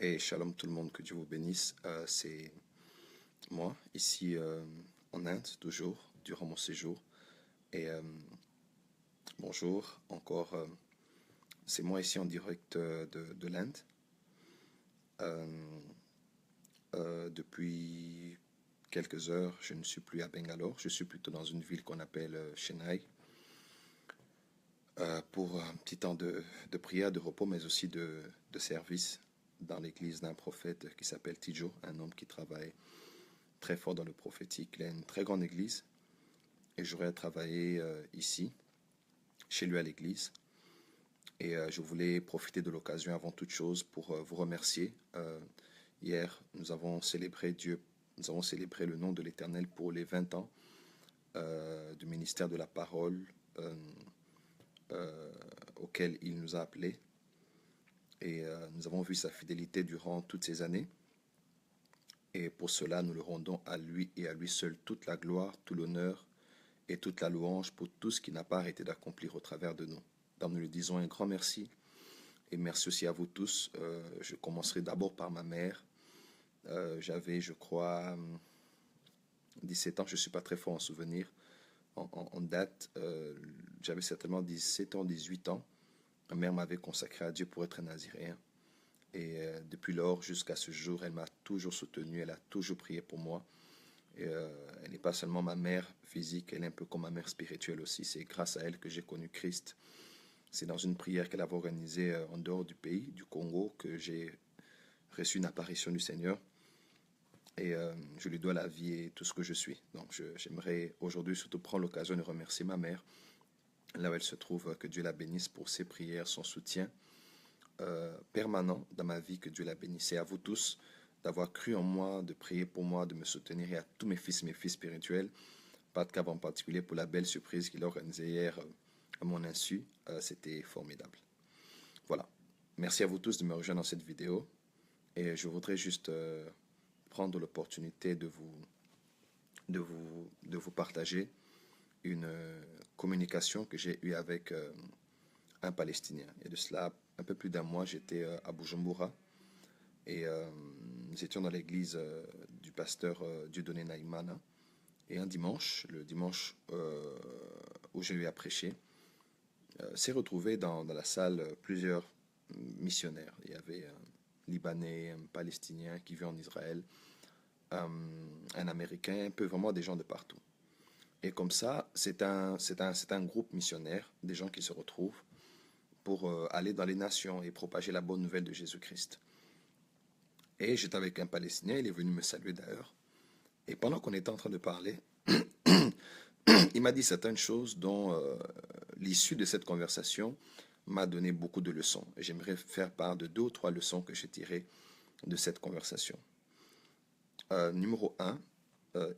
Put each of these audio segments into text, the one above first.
Et shalom tout le monde, que Dieu vous bénisse. C'est moi, ici en Inde, toujours, durant mon séjour. Et bonjour, encore, c'est moi ici en direct de l'Inde. Euh, Depuis quelques heures, je ne suis plus à Bangalore, je suis plutôt dans une ville qu'on appelle Chennai, pour un petit temps de prière, de repos, mais aussi de service dans l'église d'un prophète qui s'appelle Tijo, un homme qui travaille très fort dans le prophétique. Il a une très grande église et j'aurais travaillé ici, chez lui à l'église. Et je voulais profiter de l'occasion avant toute chose pour vous remercier. Hier, nous avons célébré Dieu, nous avons célébré le nom de l'Éternel pour les 20 ans du ministère de la parole euh, auquel il nous a appelés. Et nous avons vu sa fidélité durant toutes ces années. Et pour cela, nous le rendons à lui et à lui seul toute la gloire, tout l'honneur et toute la louange pour tout ce qu'il n'a pas arrêté d'accomplir au travers de nous. Donc nous lui disons un grand merci et merci aussi à vous tous. Je commencerai d'abord par ma mère. J'avais, je crois, 17 ans, je ne suis pas très fort en souvenir, en date. J'avais certainement 17 ans, 18 ans. Ma mère m'avait consacré à Dieu pour être un naziréen. Et depuis lors jusqu'à ce jour, elle m'a toujours soutenu, elle a toujours prié pour moi. Et, elle n'est pas seulement ma mère physique, elle est un peu comme ma mère spirituelle aussi. C'est grâce à elle que j'ai connu Christ. C'est dans une prière qu'elle avait organisée en dehors du pays, du Congo, que j'ai reçu une apparition du Seigneur. Et je lui dois la vie et tout ce que je suis. Donc j'aimerais aujourd'hui surtout prendre l'occasion de remercier ma mère, là où elle se trouve, que Dieu la bénisse pour ses prières, son soutien permanent dans ma vie, que Dieu la bénisse. Et à vous tous d'avoir cru en moi, de prier pour moi, de me soutenir, et à tous mes fils spirituels, pas de cap en particulier pour la belle surprise qu'il a organisée hier à mon insu. C'était formidable. Voilà. Merci à vous tous de me rejoindre dans cette vidéo. Et je voudrais juste prendre l'opportunité de vous partager une communication que j'ai eue avec un Palestinien. Et de cela, un peu plus d'un mois, j'étais à Bujumbura et nous étions dans l'église du pasteur Dieudonné Naïmana. Et un dimanche, le dimanche où je lui ai prêché, s'est retrouvé dans la salle plusieurs missionnaires. Il y avait un Libanais, un Palestinien qui vit en Israël, un Américain, un peu vraiment des gens de partout. Et comme ça, c'est un groupe missionnaire, des gens qui se retrouvent pour aller dans les nations et propager la bonne nouvelle de Jésus-Christ. Et j'étais avec un Palestinien, il est venu me saluer d'ailleurs. Et pendant qu'on était en train de parler, il m'a dit certaines choses dont l'issue de cette conversation m'a donné beaucoup de leçons. Et j'aimerais faire part de 2 ou 3 leçons que j'ai tirées de cette conversation. Numéro 1,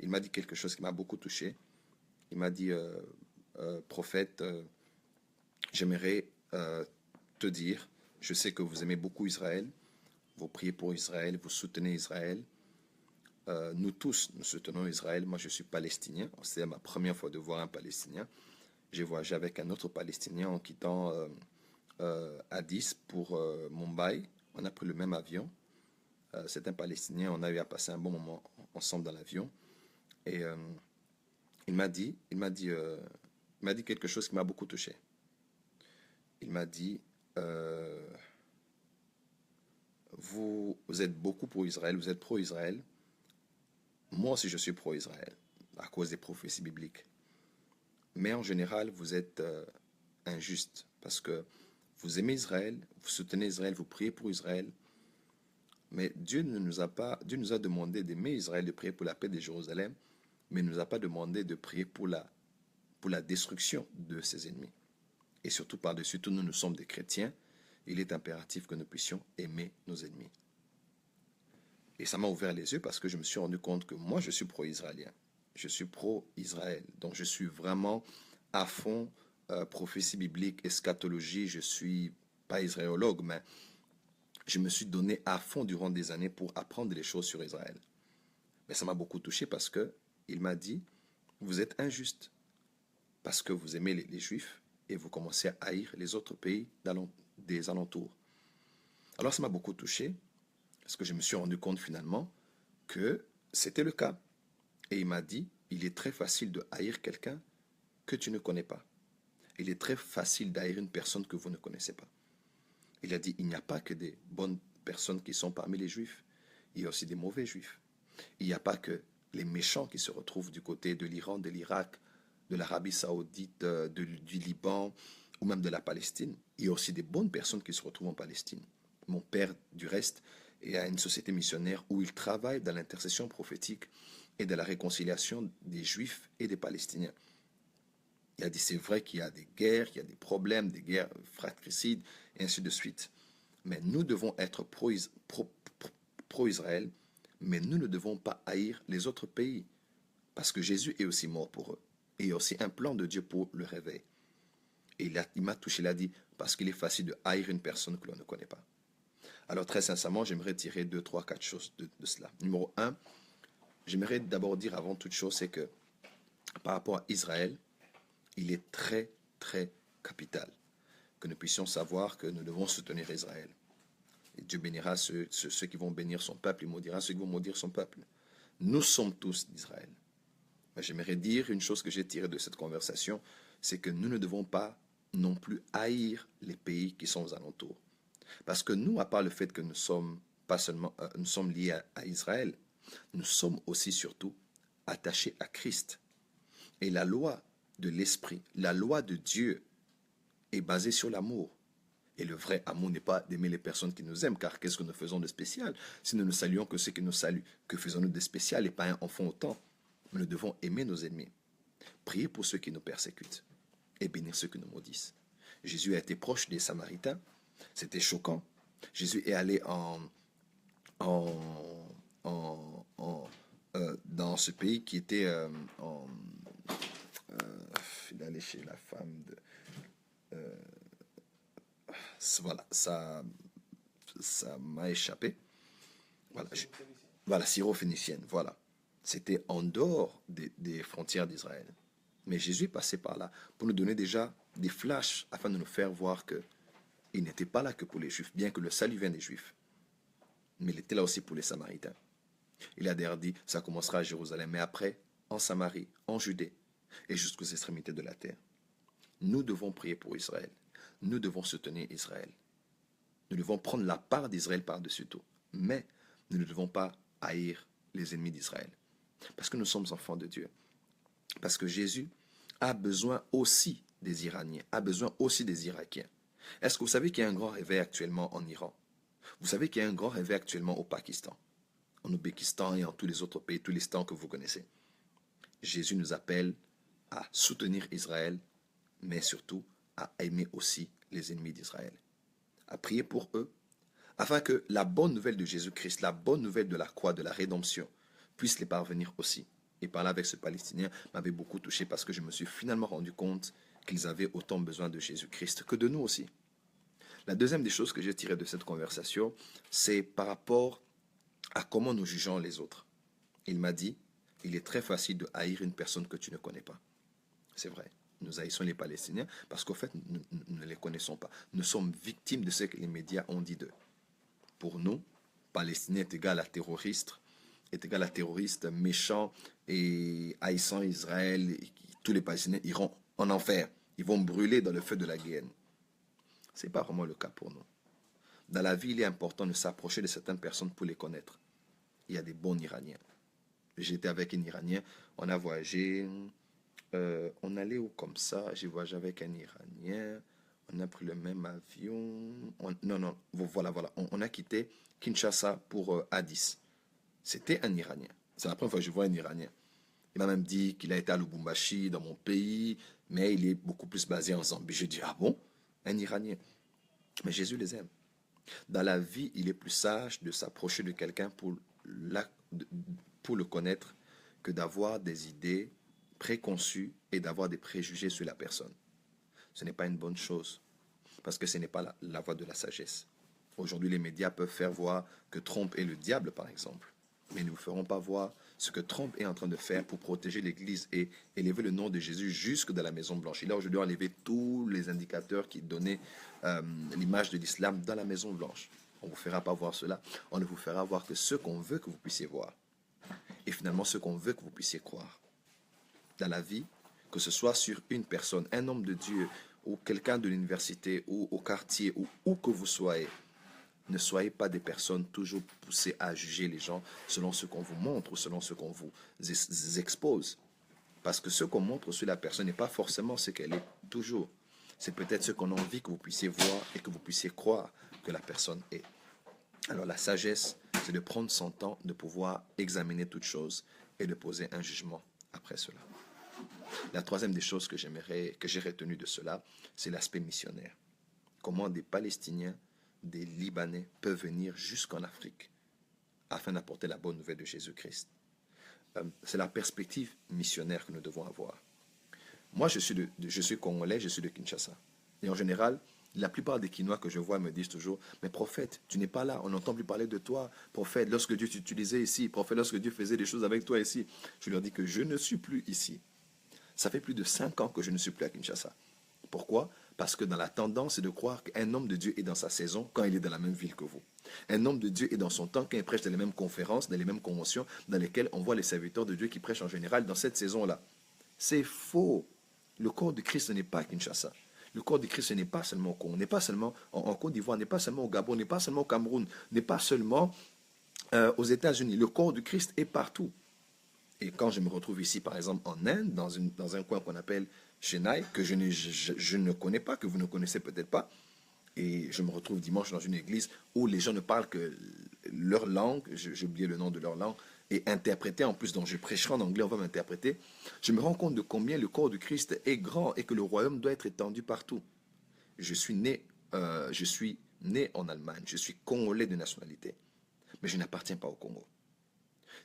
il m'a dit quelque chose qui m'a beaucoup touché. Il m'a dit, prophète, j'aimerais te dire, je sais que vous aimez beaucoup Israël, vous priez pour Israël, vous soutenez Israël. Nous tous, nous soutenons Israël. Moi, je suis palestinien. C'est ma première fois de voir un Palestinien. J'ai voyagé avec un autre Palestinien en quittant Addis pour Mumbai. On a pris le même avion. C'est un Palestinien. On a eu à passer un bon moment ensemble dans l'avion. Et il m'a dit quelque chose qui m'a beaucoup touché. Il m'a dit, vous êtes beaucoup pour Israël, vous êtes pro-Israël. Moi aussi, je suis pro-Israël à cause des prophéties bibliques. Mais en général, vous êtes injuste parce que vous aimez Israël, vous soutenez Israël, vous priez pour Israël. Mais Dieu nous a demandé d'aimer Israël, de prier pour la paix de Jérusalem, mais il ne nous a pas demandé de prier pour la destruction de ses ennemis. Et surtout, par-dessus tout, nous sommes des chrétiens. Il est impératif que nous puissions aimer nos ennemis. Et ça m'a ouvert les yeux parce que je me suis rendu compte que moi, je suis pro-israélien. Je suis pro-Israël. Donc, je suis vraiment à fond prophétie biblique, eschatologie. Je ne suis pas israéologue, mais je me suis donné à fond durant des années pour apprendre les choses sur Israël. Mais ça m'a beaucoup touché parce que il m'a dit, vous êtes injuste parce que vous aimez les Juifs et vous commencez à haïr les autres pays des alentours. Alors ça m'a beaucoup touché Parce que je me suis rendu compte finalement que c'était le cas. Et il m'a dit, il est très facile de haïr quelqu'un que tu ne connais pas. Il est très facile d'haïr une personne que vous ne connaissez pas. Il a dit, il n'y a pas que des bonnes personnes qui sont parmi les juifs. Il y a aussi des mauvais juifs. Il n'y a pas que les méchants qui se retrouvent du côté de l'Iran, de l'Irak, de l'Arabie saoudite, du Liban ou même de la Palestine. Il y a aussi des bonnes personnes qui se retrouvent en Palestine. Mon père, du reste, est à une société missionnaire où il travaille dans l'intercession prophétique et de la réconciliation des Juifs et des Palestiniens. Il a dit, c'est vrai qu'il y a des guerres, il y a des problèmes, des guerres fratricides, et ainsi de suite. Mais nous devons être pro-Israël, mais nous ne devons pas haïr les autres pays, parce que Jésus est aussi mort pour eux. Et il y a aussi un plan de Dieu pour le réveil. Et il m'a touché, il a dit, parce qu'il est facile de haïr une personne que l'on ne connaît pas. Alors très sincèrement, j'aimerais tirer 2, 3, 4 choses de cela. Numéro 1, j'aimerais d'abord dire avant toute chose, c'est que par rapport à Israël, il est très, très capital que nous puissions savoir que nous devons soutenir Israël. Et Dieu bénira ceux qui vont bénir son peuple, il maudira ceux qui vont maudire son peuple. Nous sommes tous d'Israël. Mais j'aimerais dire une chose que j'ai tirée de cette conversation, c'est que nous ne devons pas non plus haïr les pays qui sont aux alentours. Parce que nous, à part le fait que nous sommes pas seulement nous sommes liés à Israël, nous sommes aussi surtout attachés à Christ. Et la loi de l'esprit, la loi de Dieu est basée sur l'amour. Et le vrai amour n'est pas d'aimer les personnes qui nous aiment, car qu'est-ce que nous faisons de spécial? Si nous ne saluons que ceux qui nous saluent, que faisons-nous de spécial? Les païens en font autant. Mais nous devons aimer nos ennemis, prier pour ceux qui nous persécutent et bénir ceux qui nous maudissent. Jésus a été proche des Samaritains. C'était choquant. Jésus est allé dans ce pays qui était il est allé chez la femme de... voilà, ça m'a échappé. Voilà, voilà, syro-phénicienne, voilà. C'était en dehors des frontières d'Israël. Mais Jésus est passé par là pour nous donner déjà des flashs afin de nous faire voir que il n'était pas là que pour les Juifs, bien que le salut vienne des Juifs. Mais il était là aussi pour les Samaritains. Il a d'ailleurs dit, ça commencera à Jérusalem, mais après, en Samarie, en Judée, et jusqu'aux extrémités de la terre. Nous devons prier pour Israël. Nous devons soutenir Israël. Nous devons prendre la part d'Israël par-dessus tout. Mais nous ne devons pas haïr les ennemis d'Israël. Parce que nous sommes enfants de Dieu. Parce que Jésus a besoin aussi des Iraniens, a besoin aussi des Irakiens. Est-ce que vous savez qu'il y a un grand réveil actuellement en Iran? Vous savez qu'il y a un grand réveil actuellement au Pakistan, en Ouzbékistan et en tous les autres pays, tous les stands que vous connaissez. Jésus nous appelle à soutenir Israël, mais surtout à aimer aussi les ennemis d'Israël, à prier pour eux, afin que la bonne nouvelle de Jésus-Christ, la bonne nouvelle de la croix, de la rédemption, puisse les parvenir aussi. Et parler avec ce Palestinien m'avait beaucoup touché parce que je me suis finalement rendu compte qu'ils avaient autant besoin de Jésus-Christ que de nous aussi. La deuxième des choses que j'ai tirées de cette conversation, c'est par rapport à comment nous jugeons les autres. Il m'a dit, il est très facile de haïr une personne que tu ne connais pas. C'est vrai. Nous haïssons les Palestiniens parce qu'en fait, nous ne les connaissons pas. Nous sommes victimes de ce que les médias ont dit d'eux. Pour nous, Palestinien est égal à terroriste méchant et haïssant Israël. Et tous les Palestiniens iront en enfer. Ils vont brûler dans le feu de la guerre. Ce n'est pas vraiment le cas pour nous. Dans la vie, il est important de s'approcher de certaines personnes pour les connaître. Il y a des bons Iraniens. J'étais avec un Iranien, on a voyagé, on allait où comme ça? J'ai voyagé avec un Iranien, on a pris le même avion. Non, voilà. On a quitté Kinshasa pour Addis. C'était un Iranien. C'est la première fois que je vois un Iranien. Il m'a même dit qu'il a été à Lubumbashi, dans mon pays, mais il est beaucoup plus basé en Zambie. Je dis, ah bon? Un Iranien. Mais Jésus les aime. Dans la vie, il est plus sage de s'approcher de quelqu'un pour le connaître que d'avoir des idées préconçues et d'avoir des préjugés sur la personne. Ce n'est pas une bonne chose, parce que ce n'est pas la voie de la sagesse. Aujourd'hui, les médias peuvent faire voir que Trump est le diable, par exemple, mais ils ne vous feront pas voir ce que Trump est en train de faire pour protéger l'Église et élever le nom de Jésus jusque dans la Maison-Blanche. Il a aujourd'hui enlevé tous les indicateurs qui donnaient l'image de l'islam dans la Maison-Blanche. On ne vous fera pas voir cela. On ne vous fera voir que ce qu'on veut que vous puissiez voir. Et finalement, ce qu'on veut que vous puissiez croire. Dans la vie, que ce soit sur une personne, un homme de Dieu, ou quelqu'un de l'université, ou au quartier, ou où que vous soyez, ne soyez pas des personnes toujours poussées à juger les gens selon ce qu'on vous montre ou selon ce qu'on vous expose. Parce que ce qu'on montre sur la personne n'est pas forcément ce qu'elle est toujours. C'est peut-être ce qu'on a envie que vous puissiez voir et que vous puissiez croire que la personne est. Alors la sagesse, c'est de prendre son temps, de pouvoir examiner toutes choses et de poser un jugement après cela. La troisième des choses que j'ai retenu de cela, c'est l'aspect missionnaire. Comment des Palestiniens, des Libanais peuvent venir jusqu'en Afrique afin d'apporter la bonne nouvelle de Jésus-Christ. C'est la perspective missionnaire que nous devons avoir. Moi, je suis congolais, je suis de Kinshasa. Et en général, la plupart des Kinois que je vois me disent toujours, mais prophète, tu n'es pas là, on n'entend plus parler de toi. Prophète, lorsque Dieu t'utilisait ici, prophète, lorsque Dieu faisait des choses avec toi ici. Je leur dis que je ne suis plus ici. Ça fait plus de 5 ans que je ne suis plus à Kinshasa. Pourquoi? Parce que dans la tendance, c'est de croire qu'un homme de Dieu est dans sa saison quand il est dans la même ville que vous. Un homme de Dieu est dans son temps quand il prêche dans les mêmes conférences, dans les mêmes conventions, dans lesquelles on voit les serviteurs de Dieu qui prêchent en général dans cette saison-là. C'est faux. Le corps de Christ n'est pas à Kinshasa. Le corps de Christ n'est pas seulement au Congo, n'est pas seulement en Côte d'Ivoire, n'est pas seulement au Gabon, n'est pas seulement au Cameroun, n'est pas seulement aux États-Unis. Le corps du Christ est partout. Et quand je me retrouve ici, par exemple, en Inde, dans un coin qu'on appelle Chennai, que je ne connais pas, que vous ne connaissez peut-être pas, et je me retrouve dimanche dans une église où les gens ne parlent que leur langue, j'ai oublié le nom de leur langue, et interprété en plus, donc je prêcherai en anglais, on va m'interpréter, je me rends compte de combien le corps du Christ est grand et que le royaume doit être étendu partout. Je suis né en Allemagne, je suis congolais de nationalité, mais je n'appartiens pas au Congo.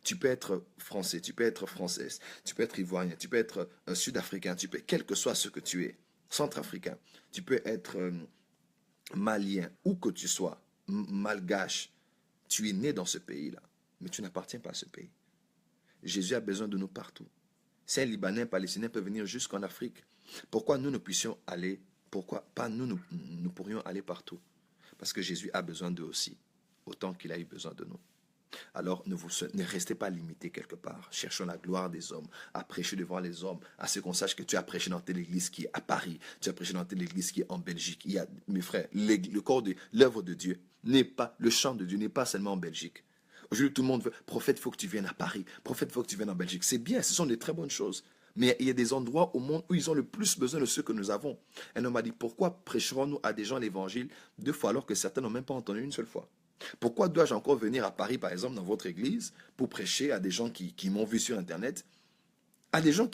Tu peux être français, tu peux être française, tu peux être ivoirien, tu peux être sud-africain, quel que soit ce que tu es, centrafricain, tu peux être malien, où que tu sois, malgache, tu es né dans ce pays-là, mais tu n'appartiens pas à ce pays. Jésus a besoin de nous partout. Si un Libanais, un Palestinien peut venir jusqu'en Afrique, pourquoi nous ne puissions aller, pourquoi pas nous pourrions aller partout? Parce que Jésus a besoin d'eux aussi, autant qu'il a eu besoin de nous. Alors ne restez pas limité quelque part. Cherchons la gloire des hommes, à prêcher devant les hommes, à ce qu'on sache que tu as prêché dans telle église qui est à Paris, tu as prêché dans telle église qui est en Belgique. Il y a, mes frères, le corps de l'œuvre de Dieu n'est pas, le chant de Dieu n'est pas seulement en Belgique. Aujourd'hui, tout le monde veut, prophète, il faut que tu viennes à Paris, prophète, il faut que tu viennes en Belgique. C'est bien, ce sont de très bonnes choses. Mais il y a des endroits au monde où ils ont le plus besoin de ce que nous avons. Un homme m'a dit, pourquoi prêcherons-nous à des gens l'évangile 2 fois alors que certains n'ont même pas entendu une seule fois? Pourquoi dois-je encore venir à Paris, par exemple, dans votre église, pour prêcher à des gens qui m'ont vu sur Internet, à des gens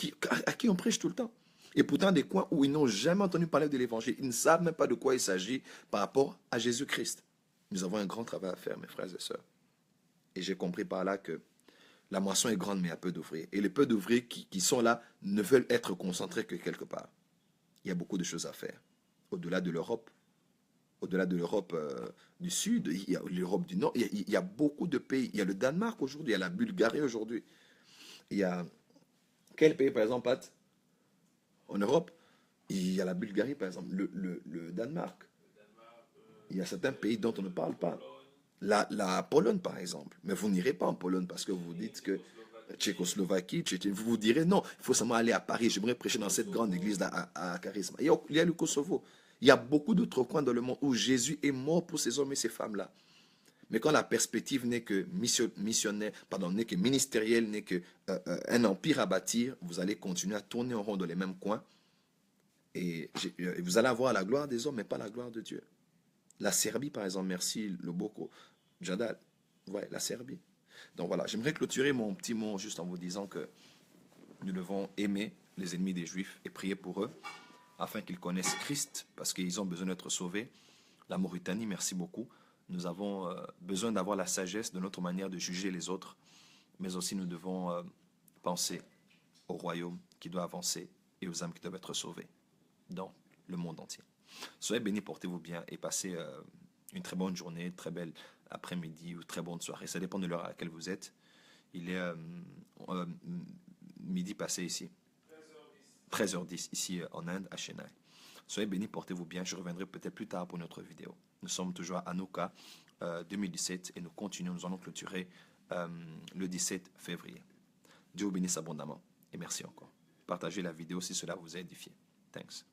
à qui on prêche tout le temps? Et pourtant, des coins où ils n'ont jamais entendu parler de l'évangile, ils ne savent même pas de quoi il s'agit par rapport à Jésus-Christ. Nous avons un grand travail à faire, mes frères et sœurs. Et j'ai compris par là que la moisson est grande, mais il y a peu d'ouvriers. Et les peu d'ouvriers qui sont là ne veulent être concentrés que quelque part. Il y a beaucoup de choses à faire. Au-delà de l'Europe, du Sud, il y a l'Europe du Nord, il y a beaucoup de pays. Il y a le Danemark aujourd'hui, il y a la Bulgarie aujourd'hui. Il y a quel pays, par exemple, Pat? En Europe, il y a la Bulgarie, par exemple, le Danemark. Il y a certains pays dont on ne parle pas. La Pologne, par exemple. Mais vous n'irez pas en Pologne parce que vous vous dites que Tchécoslovaquie, vous vous direz non, il faut seulement aller à Paris, j'aimerais prêcher dans cette grande église-là à Charisme. Il y a le Kosovo. Il y a beaucoup d'autres coins dans le monde où Jésus est mort pour ces hommes et ces femmes-là. Mais quand la perspective n'est que missionnaire, n'est que ministérielle, n'est que un empire à bâtir, vous allez continuer à tourner en rond dans les mêmes coins. Et vous allez avoir la gloire des hommes, mais pas la gloire de Dieu. La Serbie, par exemple, merci Loboko, Jadal. Ouais, la Serbie. Donc voilà, j'aimerais clôturer mon petit mot juste en vous disant que nous devons aimer les ennemis des Juifs et prier pour eux, afin qu'ils connaissent Christ, parce qu'ils ont besoin d'être sauvés. La Mauritanie, merci beaucoup. Nous avons besoin d'avoir la sagesse de notre manière de juger les autres, mais aussi nous devons penser au royaume qui doit avancer et aux âmes qui doivent être sauvées dans le monde entier. Soyez bénis, portez-vous bien et passez une très bonne journée, très belle après-midi ou très bonne soirée. Ça dépend de l'heure à laquelle vous êtes. Il est midi passé ici. 13h10 ici en Inde, à Chennai. Soyez bénis, portez-vous bien. Je reviendrai peut-être plus tard pour notre vidéo. Nous sommes toujours à Anuka, 2017 et nous continuons, nous allons clôturer le 17 février. Dieu vous bénisse abondamment et merci encore. Partagez la vidéo si cela vous a édifié. Thanks.